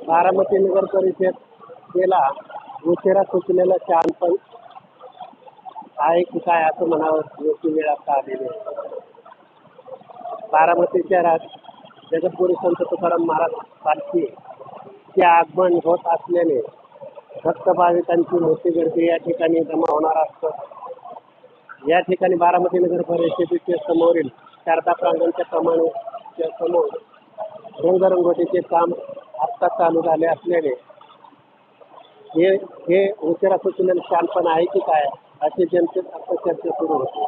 बारामती नगर परिषदेला उशिरा सुचलेलं शहाणपण आहे की काय असं म्हणावं योग्य वेळ आता आलेली आहे. बारामती शहरात जगद्गुरू संत तुकाराम महाराज पालखीचे आगमन होत असल्याने भक्त भाविकांची मोठी गर्दी या ठिकाणी जमा होणार असतं. या ठिकाणी बारामती नगर परिषदेच्या समोरील शारदा प्रांगणच्या कमानीच्या समोर रंगरंगोटीचे काम आत्ता चालू झाले असल्याने हे उशिरा सुचलेलं शहाणपण आहे की काय अशी जनतेत आता चर्चा सुरू होती.